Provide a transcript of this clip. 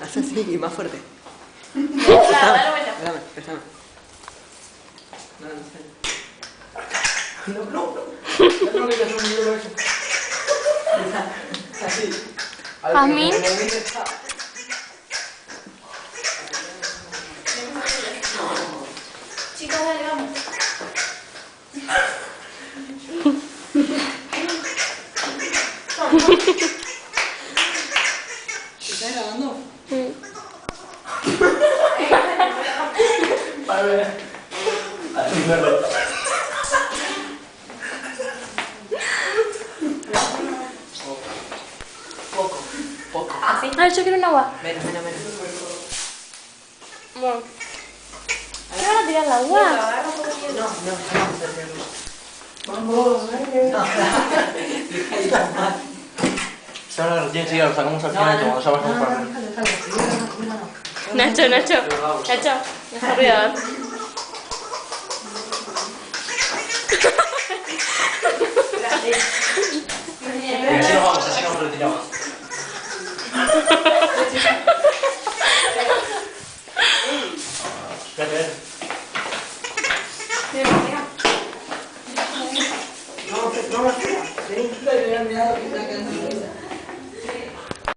Haz así y más fuerte. Dale vuelta. Préstame. No, no, no. No que te hace un video eso. Así. Jazmín. Chicos, dale, vamos. ¿Estás grabando? Para ver. Así verde. Poco. Así. Ay, yo quiero un agua. Menos. Bueno. ¿Qué van a tirar el agua? Agarra un poco de hielo. No, vamos. Ahora lo tienes que ir, lo sacamos al final y cuando ya bajamos para ver. Nacho. Nacho, mejor cuidado. Y así nos retiramos. Espérate, No, vení, que me han mirado que está quedando.